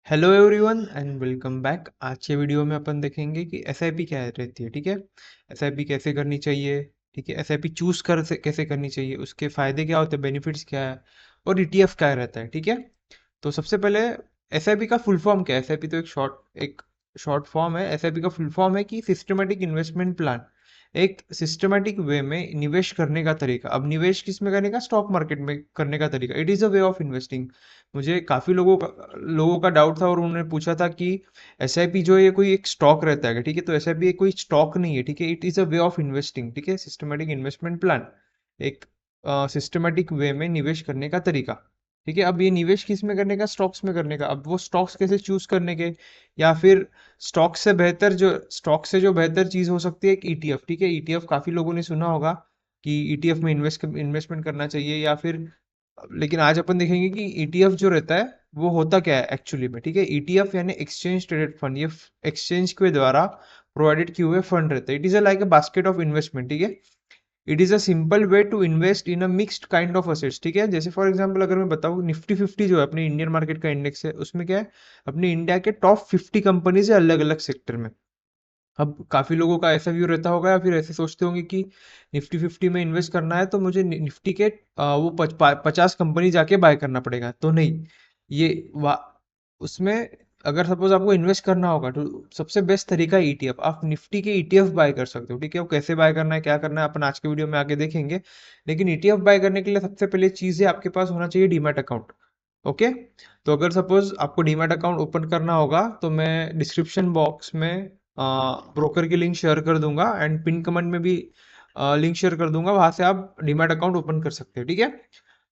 Hello everyone and welcome back. आज के video में अपन देखेंगे कि एसआईपी क्या रहती है। ठीक है, एसआईपी कैसे करनी चाहिए। ठीक है, एसआईपी चूज कैसे करनी चाहिए, उसके फायदे क्या होते हैं, बेनिफिट्स क्या है, और ईटीएफ क्या रहता है। ठीक है, तो सबसे पहले एसआईपी का फुल फॉर्म क्या है। एसआईपी तो एक शॉर्ट फॉर्म है। एसआईपी का फुल फॉर्म है कि सिस्टमेटिक इन्वेस्टमेंट प्लान, एक सिस्टमेटिक वे में निवेश करने का तरीका। अब निवेश किस में करने का, स्टॉक मार्केट में करने का तरीका। It is a way of investing. मुझे काफ़ी लोगों का डाउट था और उन्होंने पूछा था कि एसआईपी जो है ये कोई एक स्टॉक रहता है क्या? ठीक है, तो एसआईपी कोई स्टॉक नहीं है। ठीक है, it is a way of investing. ठीक है, सिस्टमेटिक इन्वेस्टमेंट प्लान, एक सिस्टमेटिक वे में निवेश करने का तरीका। ठीक है, अब ये निवेश किस में करने का, स्टॉक्स में करने का। अब वो स्टॉक्स कैसे चूज करने के, या फिर स्टॉक से जो बेहतर चीज हो सकती है एक ईटीएफ। ठीक है, ईटीएफ काफी लोगों ने सुना होगा कि ईटीएफ में इन्वेस्टमेंट करना चाहिए, या फिर लेकिन आज अपन देखेंगे कि ईटीएफ जो रहता है वो होता क्या है एक्चुअली में। ठीक है, ईटीएफ यानी एक्सचेंज ट्रेडेड फंड, ये एक्सचेंज के द्वारा प्रोवाइडेड किए हुए फंड रहते हैं। It is a like a basket of investment. ठीक है, it is a simple way to invest in a mixed kind of assets. ठीक है, जैसे फॉर एग्जांपल अगर मैं बताऊं, निफ्टी 50 जो है अपने इंडियन मार्केट का इंडेक्स है, उसमें क्या है, अपने इंडिया के टॉप 50 कंपनीज है अलग अलग सेक्टर में। अब काफी लोगों का ऐसा व्यू रहता होगा, या फिर ऐसे सोचते होंगे कि निफ्टी 50 में इन्वेस्ट करना है तो मुझे निफ्टी के वो 50 कंपनी जाके बाय करना पड़ेगा। तो नहीं, ये उसमें अगर सपोज आपको इन्वेस्ट करना होगा तो सबसे बेस्ट तरीका है ईटीएफ। आप निफ्टी के ईटीएफ बाय कर सकते हो। ठीक है, वो कैसे बाय करना है, क्या करना है, अपन आज के वीडियो में आगे देखेंगे। लेकिन ईटीएफ बाय करने के लिए सबसे पहले चीज है, आपके पास होना चाहिए डीमैट अकाउंट। ओके, तो अगर सपोज आपको डीमैट अकाउंट ओपन करना होगा तो मैं डिस्क्रिप्शन बॉक्स में ब्रोकर की लिंक शेयर कर दूंगा, एंड पिन कमेंट में भी लिंक शेयर कर दूंगा, वहां से आप डीमैट अकाउंट ओपन कर सकते हैं। ठीक है,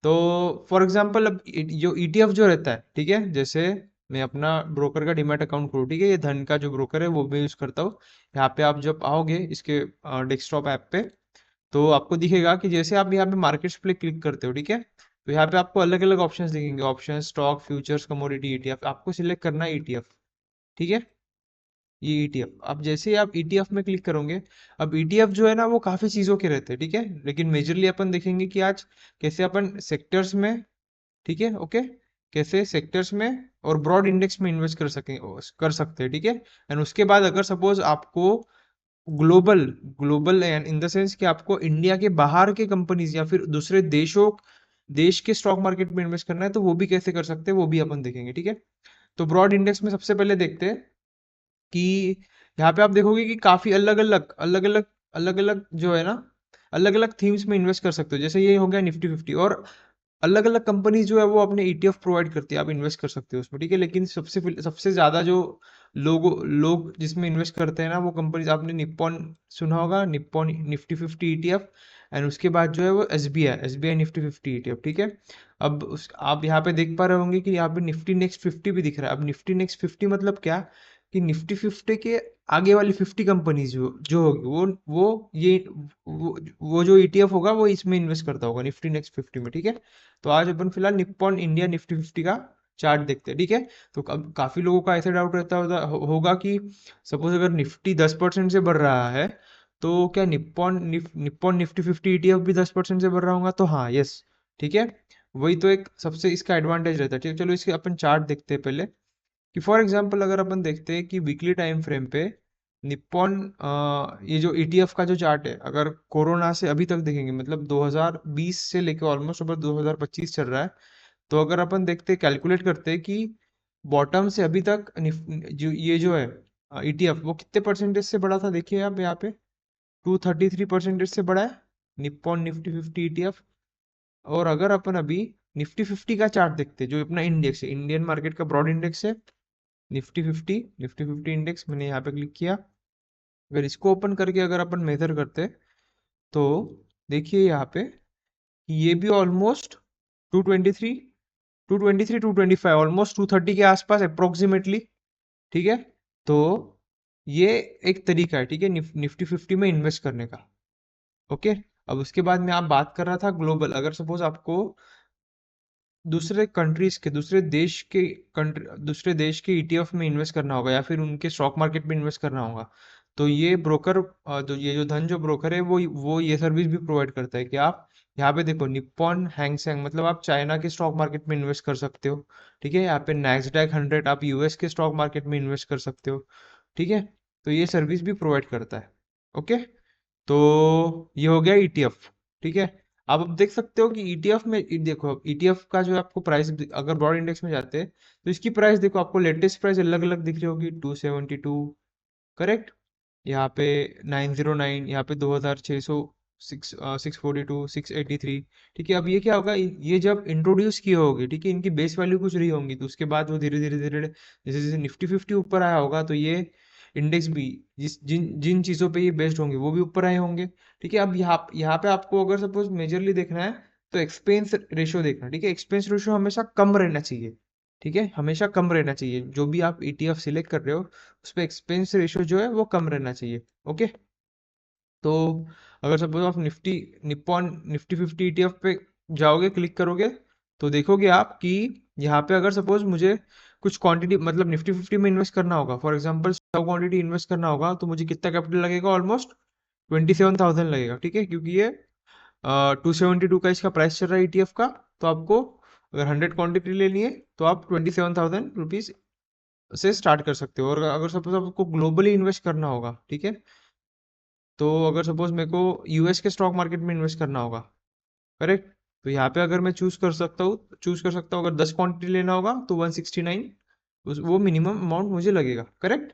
तो फॉर एग्जांपल अब जो ईटीएफ जो रहता है, ठीक है, जैसे मैं अपना ब्रोकर का डीमैट अकाउंट खोलूँ। ठीक है, ये धन का जो ब्रोकर है वो भी यूज करता हूँ। यहाँ पे आप जब आओगे इसके डेस्कटॉप ऐप पे, तो आपको दिखेगा कि जैसे आप यहाँ पे मार्केट्स पे क्लिक करते हो, ठीक है, तो यहाँ पे आपको अलग अलग ऑप्शंस दिखेंगे, option, stock, futures, commodity, ETF. आपको सिलेक्ट करना है ईटीएफ। ठीक है, ये ईटीएफ, अब जैसे ही आप ईटीएफ में क्लिक करोगे, अब ईटीएफ जो है ना वो काफी चीजों के रहते हैं। ठीक है, लेकिन मेजरली अपन देखेंगे कि आज कैसे अपन सेक्टर्स में, ठीक है, ओके, कैसे सेक्टर्स में और ब्रॉड इंडेक्स में इन्वेस्ट कर सकते हैं। ठीक है, एंड उसके बाद अगर सपोज आपको global global and in the sense कि आपको इंडिया के बाहर के कंपनीज या फिर दूसरे देश के स्टॉक मार्केट में इन्वेस्ट करना है, तो वो भी कैसे कर सकते हैं वो भी अपन देखेंगे। ठीक है, तो ब्रॉड इंडेक्स में सबसे पहले देखते हैं कि यहाँ पे आप देखोगे कि काफी अलग अलग जो है ना, अलग अलग थीम्स में इन्वेस्ट कर सकते हो। जैसे ये हो गया निफ्टी 50, और अलग अलग कंपनी जो है वो अपने ईटीएफ प्रोवाइड करती है, आप इन्वेस्ट कर सकते हो उसमें। ठीक है, लेकिन सबसे ज्यादा जो लोग जिसमें इन्वेस्ट करते हैं ना, वो कंपनीज आपने निप्पॉन सुना होगा, निप्पॉन निफ्टी 50 ईटीएफ, एंड उसके बाद जो है वो एसबीआई निफ्टी 50 ईटीएफ। ठीक है, अब आप यहाँ पे देख पा रहे होंगे कि यहाँ पे निफ्टी नेक्स्ट 50 भी दिख रहा है। अब निफ्टी नेक्स्ट 50 मतलब क्या, कि निफ्टी 50 के आगे वाली 50 कंपनीज जो होगी वो जो ईटीएफ होगा वो इसमें इन्वेस्ट करता होगा, निफ्टी नेक्स्ट 50 में। ठीक है, तो आज अपन फिलहाल निप्पॉन इंडिया निफ्टी 50 का चार्ट देखते हैं। ठीक है, तो काफी लोगों का ऐसा डाउट रहता होगा कि सपोज अगर निफ्टी 10% से बढ़ रहा है, तो क्या निप्पॉन निफ्टी 50 ईटीएफ भी 10% से बढ़ रहा होगा? तो हाँ, यस। ठीक है, वही तो एक सबसे इसका एडवांटेज रहता है। ठीक है, चलो इसके अपन चार्ट देखते हैं पहले, कि फॉर एग्जांपल अगर अपन देखते हैं कि वीकली टाइम फ्रेम पे निप्पॉन ये जो ईटीएफ का जो चार्ट है, अगर कोरोना से अभी तक देखेंगे, मतलब 2020 से लेके ऑलमोस्ट अबर 2025 चल रहा है, तो अगर अपन देखते कैलकुलेट करते हैं कि बॉटम से अभी तक जो ये जो है ईटीएफ वो कितने परसेंटेज से बढ़ा था, देखिए आप यहाँ पे 233% से बढ़ा है निप्पॉन निफ्टी 50 ईटीएफ। और अगर अपन अभी निफ्टी 50 का चार्ट देखते हैं, जो अपना इंडेक्स है, इंडियन मार्केट का ब्रॉड इंडेक्स है, निफ्टी 50 इंडेक्स, मैंने यहाँ पे क्लिक किया। अगर इसको ओपन करके अगर अपन मेजर करते, तो देखिए यहाँ पे कि ये भी ऑलमोस्ट 223 225 ऑलमोस्ट 230 के आसपास अप्रोक्सीमेटली। ठीक है, तो ये एक तरीका है, ठीक है, निफ्टी 50 में इन्वेस्ट करने का। ओके, अब उसके बाद में आप बात कर रहा था ग्लोबल। अगर सपोज आपको दूसरे देश के ईटीएफ में इन्वेस्ट करना होगा, या फिर उनके स्टॉक मार्केट में इन्वेस्ट करना होगा, तो ये ब्रोकर जो धन जो ब्रोकर है वो ये सर्विस भी प्रोवाइड करता है कि आप यहाँ पे देखो निप्पॉन हैंगसेंग मतलब आप चाइना के स्टॉक मार्केट में इन्वेस्ट कर सकते हो। ठीक है, यहाँ पे नैस्डैक 100 आप यूएस के स्टॉक मार्केट में इन्वेस्ट कर सकते हो। ठीक है, तो ये सर्विस भी प्रोवाइड करता है। ओके, तो ये हो गया ईटीएफ। ठीक है, अब देख सकते हो कि ईटीएफ में देखो ईटीएफ का जो आपको प्राइस, अगर ब्रॉड इंडेक्स में जाते हैं तो इसकी प्राइस देखो, आपको लेटेस्ट प्राइस अलग अलग दिख रही होगी, 272, करेक्ट। यहाँ पे 909, यहाँ पे 2600, 642, 683। ठीक है, अब ये क्या होगा, ये जब इंट्रोड्यूस किए होंगे, ठीक है, इनकी बेस वैल्यू कुछ रही होंगी, तो उसके बाद वो धीरे धीरे धीरे जैसे जैसे निफ्टी 50 ऊपर आया होगा, तो ये इंडेक्स भी जिस जिन जिन चीज़ों पे ये बेस्ड होंगे वो भी ऊपर आए होंगे। ठीक है, अब यहाँ यहाँ पे आपको अगर सपोज मेजरली देखना है तो एक्सपेंस रेशियो देखना। ठीक है, एक्सपेंस रेशियो हमेशा कम रहना चाहिए। ठीक है, हमेशा कम रहना चाहिए, जो भी आप ईटीएफ सिलेक्ट कर रहे हो उस पे एक्सपेंस रेशियो जो है वो कम रहना चाहिए। ओके, तो अगर सपोज आप निप्पॉन निफ्टी 50 ईटीएफ पे जाओगे, क्लिक करोगे, तो देखोगे आप कि यहाँ पे अगर सपोज मुझे कुछ क्वांटिटी मतलब निफ्टी 50 में इन्वेस्ट करना होगा, फॉर एग्जांपल 100 क्वांटिटी इन्वेस्ट करना होगा, तो मुझे कितना कैपिटल लगेगा, ऑलमोस्ट 27,000 लगेगा। ठीक है, क्योंकि ये 272 का इसका प्राइस चल रहा है ईटीएफ का, तो आपको अगर 100 क्वांटिटी लेनी है तो आप 27,000 रुपीज से स्टार्ट कर सकते हो। और अगर सपोज आपको ग्लोबली इन्वेस्ट करना होगा, ठीक है, तो अगर सपोज मेरे को यूएस के स्टॉक मार्केट में इन्वेस्ट करना होगा, करेक्ट, तो यहाँ पे अगर मैं चूज कर सकता हूँ अगर 10 क्वांटिटी लेना होगा तो 169 वो मिनिमम अमाउंट मुझे लगेगा, करेक्ट।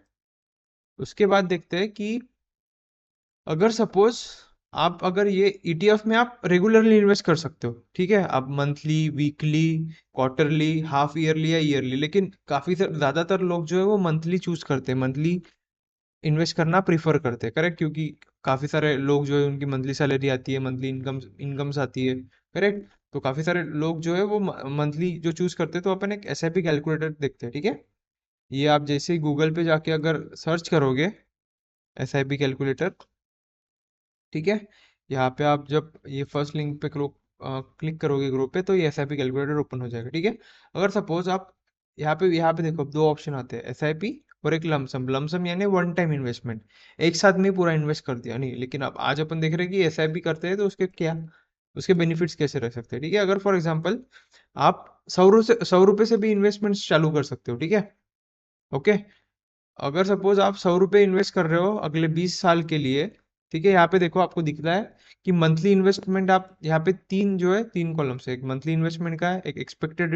उसके बाद देखते हैं कि अगर सपोज आप अगर ये ईटीएफ में आप रेगुलरली इन्वेस्ट कर सकते हो। ठीक है, आप monthly, weekly, quarterly, half yearly या ईयरली, लेकिन काफी ज्यादातर लोग जो है वो मंथली चूज करते हैं, मंथली इन्वेस्ट करना प्रीफर करते हैं, करेक्ट, क्योंकि काफी सारे लोग जो है उनकी मंथली सैलरी आती है, मंथली इनकम्स आती है, करेक्ट। तो काफी सारे लोग जो है वो मंथली जो चूज करते हैं, तो अपन एक एसआईपी कैलकुलेटर देखते हैं। ठीक है, ये आप जैसे ही गूगल पे जाके अगर सर्च करोगे एसआईपी कैलकुलेटर, ठीक है, यहाँ पे आप जब ये फर्स्ट लिंक पे क्लिक करोगे ग्रुप पे, तो ये एसआईपी कैलकुलेटर ओपन हो जाएगा। ठीक है, अगर सपोज आप यहाँ पे देखो दो ऑप्शन आते हैं, एसआईपी और एक लमसम। लमसम यानी वन टाइम इन्वेस्टमेंट, एक साथ में पूरा इन्वेस्ट कर दिया नहीं, लेकिन अब आज अपन देख रहे हैं कि एसआईपी करते हैं तो उसके बेनिफिट्स कैसे रह सकते हैं। ठीक है, अगर फॉर एग्जाम्पल आप 100 रुपये से भी इन्वेस्टमेंट चालू कर सकते हो। ठीक है, ओके, अगर सपोज आप 100 रुपये इन्वेस्ट कर रहे हो अगले 20 साल के लिए, ठीक है, यहाँ पे देखो आपको दिख रहा है कि मंथली इन्वेस्टमेंट, आप यहाँ पे तीन कॉलम्स है, एक मंथली इन्वेस्टमेंट का है, एक expected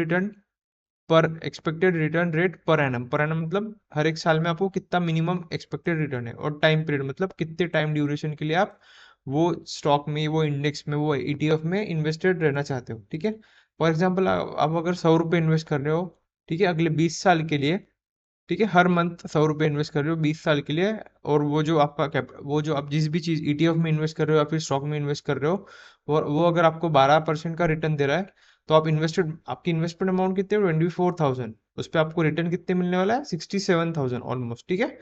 return rate per annum मतलब हर एक साल में आपको कितना मिनिमम एक्सपेक्टेड रिटर्न है, और टाइम पीरियड मतलब कितने टाइम ड्यूरेशन के लिए आप वो स्टॉक में, वो इंडेक्स में, वो ईटीएफ में इन्वेस्टेड रहना चाहते हो। ठीक है, फॉर एग्जाम्पल आप अगर 100 रुपये इन्वेस्ट कर रहे हो, ठीक है, अगले 20 साल के लिए, ठीक है, हर मंथ 100 रुपये इन्वेस्ट कर रहे हो 20 साल के लिए, और वो जो आपका वो जो आप जिस भी चीज ईटीएफ में इन्वेस्ट कर रहे हो या फिर स्टॉक में इन्वेस्ट कर रहे हो, वो अगर आपको 12% का रिटर्न दे रहा है, तो आपकी इन्वेस्टमेंट अमाउंट कितने, 24,000, उस पर आपको रिटर्न कितने मिलने वाला है, 67,000 ऑलमोस्ट। ठीक है,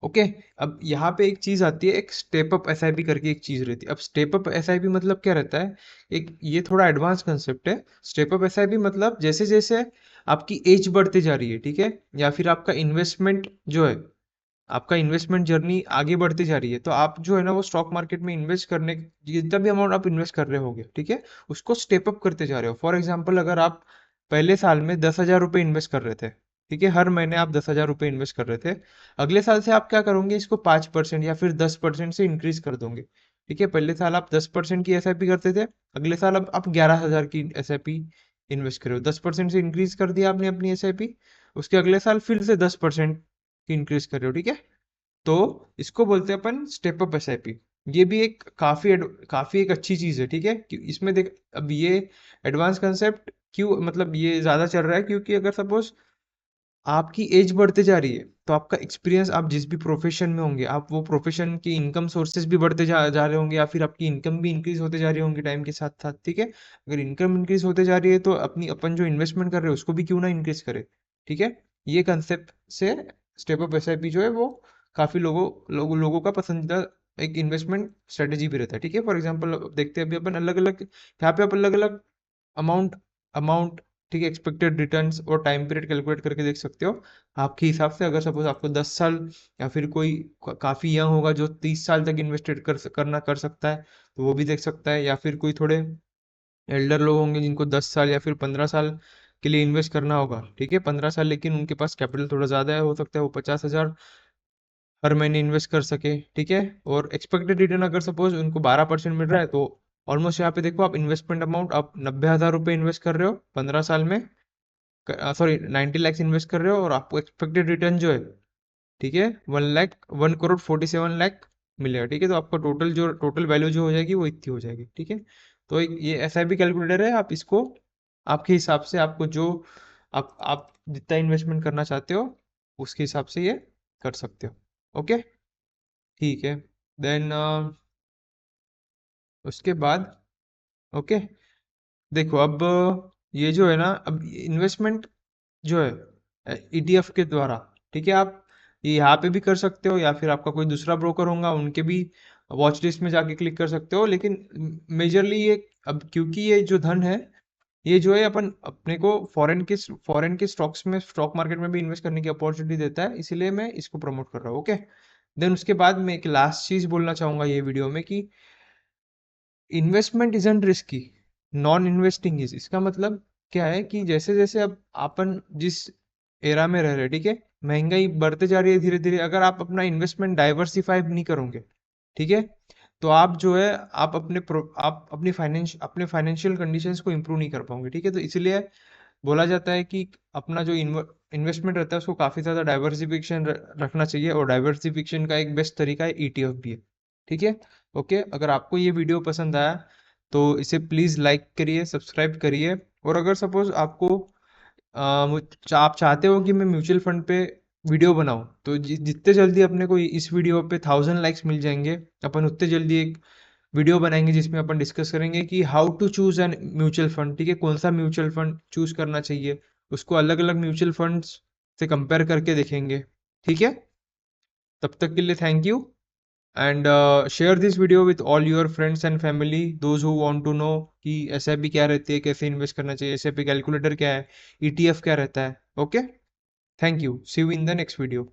ओके, अब यहाँ पे एक चीज आती है, एक स्टेप अप एसआईपी करके एक चीज रहती है। अब स्टेप अप एसआईपी मतलब क्या रहता है, एक ये थोड़ा एडवांस कंसेप्ट है। स्टेप अप एसआईपी मतलब जैसे जैसे आपकी एज बढ़ती जा रही है, ठीक है, या फिर आपका इन्वेस्टमेंट जर्नी आगे बढ़ती जा रही है, तो आप जो है ना वो स्टॉक मार्केट में इन्वेस्ट करने, जितना भी अमाउंट आप इन्वेस्ट कर रहे होगे, ठीक है, उसको स्टेप अप करते जा रहे हो। फॉर एग्जाम्पल अगर आप पहले साल में 10,000 रुपये इन्वेस्ट कर रहे थे, ठीक है, हर महीने आप 10,000 रुपये इन्वेस्ट कर रहे थे, अगले साल से आप क्या करोगे, इसको 5% या फिर 10% से इंक्रीज कर दोगे। ठीक है, पहले साल आप 10% की एसआईपी करते थे, अगले साल अब आप 11,000 की एसआईपी इन्वेस्ट करो, 10% से इंक्रीज कर दिया आपने अपनी एसआईपी, उसके अगले साल फिर से 10% की इंक्रीज कर रहे हो। ठीक है, तो इसको बोलते हैं अपन स्टेप अप एसआईपी। ये भी एक काफी एक अच्छी चीज है। ठीक है, इसमें देख, अब ये एडवांस कंसेप्ट क्यों, मतलब ये ज्यादा चल रहा है, क्योंकि अगर सपोज आपकी एज बढ़ते जा रही है, तो आपका एक्सपीरियंस, आप जिस भी प्रोफेशन में होंगे, आप वो प्रोफेशन की इनकम सोर्सेज भी बढ़ते जा रहे होंगे, या फिर आपकी इनकम भी इंक्रीज होते जा रही होंगी टाइम के साथ साथ। ठीक है, अगर इनकम इंक्रीज होते जा रही है तो अपन जो इन्वेस्टमेंट कर रहे हैं उसको भी क्यों ना इंक्रीज करे। ठीक है, ये कंसेप्ट से स्टेप अप एसआईपी जो है वो काफी लोगों का पसंदीदा एक इन्वेस्टमेंट स्ट्रेटेजी भी रहता है। ठीक है, फॉर एग्जाम्पल देखते हैं अभी अपन अलग अलग, यहाँ पे आप अलग अलग अमाउंट अमाउंट ठीक है, एक्सपेक्टेड रिटर्न्स और टाइम पीरियड कैलकुलेट करके देख सकते हो आपके हिसाब से। अगर सपोज आपको 10 साल, या फिर कोई काफ़ी यंग होगा जो 30 साल तक इन्वेस्टेड कर सकता है, तो वो भी देख सकता है। या फिर कोई थोड़े एल्डर लोग होंगे जिनको 10 साल या फिर 15 साल के लिए इन्वेस्ट करना होगा, ठीक है, 15 साल, लेकिन उनके पास कैपिटल थोड़ा ज़्यादा है, हो सकता है वो 50,000 हर महीने इन्वेस्ट कर सके, ठीक है। और एक्सपेक्टेड रिटर्न अगर सपोज उनको 12% मिल रहा है, तो ऑलमोस्ट यहाँ पे देखो आप इन्वेस्टमेंट अमाउंट आप 90,000 रुपये इन्वेस्ट कर रहे हो 15 साल में, सॉरी 90 लाख इन्वेस्ट कर रहे हो, और आपको एक्सपेक्टेड रिटर्न जो है, ठीक है, 1,47,00,000 मिलेगा, ठीक है। तो आपका टोटल वैल्यू जो हो जाएगी वो इतनी हो जाएगी, ठीक है। तो ये SIP कैलकुलेटर है, आप इसको आपके हिसाब से, आपको जो आप जितना इन्वेस्टमेंट करना चाहते हो उसके हिसाब से ये कर सकते हो। ओके, ठीक है। देन उसके बाद, ओके, देखो अब ये जो है ना, अब इन्वेस्टमेंट जो है ETF के द्वारा, ठीक है, आप ये यहाँ पे भी कर सकते हो, या फिर आपका कोई दूसरा ब्रोकर होगा उनके भी वॉच लिस्ट में जाके क्लिक कर सकते हो। लेकिन मेजरली ये, अब क्योंकि ये जो धन है, ये जो है अपन अपने को फॉरेन के स्टॉक्स में, स्टॉक मार्केट में भी इन्वेस्ट करने की अपॉर्चुनिटी देता है, इसीलिए मैं इसको प्रमोट कर रहा हूँ। ओके, देन उसके बाद मैं एक लास्ट चीज बोलना चाहूंगा ये वीडियो में कि investment isn't risky, non investing is. इसका मतलब क्या है कि जैसे जैसे अब अपन जिस एरा में रह रहे हैं, ठीक है, महंगाई बढ़ते जा रही है धीरे धीरे, अगर आप अपना इन्वेस्टमेंट डाइवर्सिफाई नहीं करोगे, ठीक है, तो आप जो है आप अपने फाइनेंशियल कंडीशंस को इम्प्रूव नहीं कर पाओगे, ठीक है। तो इसलिए बोला जाता है कि अपना जो इन्वेस्टमेंट रहता है उसको काफ़ी ज़्यादा डाइवर्सिफिकेशन रखना चाहिए, और डाइवर्सिफिकेशन का एक बेस्ट तरीका है ETF भी है, ठीक है। ओके, अगर आपको ये वीडियो पसंद आया तो इसे प्लीज़ लाइक करिए, सब्सक्राइब करिए। और अगर सपोज आपको आप चाहते हो कि मैं म्यूचुअल फंड पे वीडियो बनाऊं, तो जितने जल्दी अपने को इस वीडियो पे 1,000 लाइक्स मिल जाएंगे, अपन उतने जल्दी एक वीडियो बनाएंगे जिसमें अपन डिस्कस करेंगे कि how to choose an mutual fund, ठीक है, कौन सा म्यूचुअल फंड चूज करना चाहिए, उसको अलग अलग म्यूचुअल फंड्स से कंपेयर करके देखेंगे, ठीक है। तब तक के लिए thank you, and share this video with all your friends and family, those who want to know कि SIP क्या रहती है, कैसे इन्वेस्ट करना चाहिए, SIP कैलकुलेटर क्या है, ETF क्या रहता है। Okay, thank you, see you in the next video.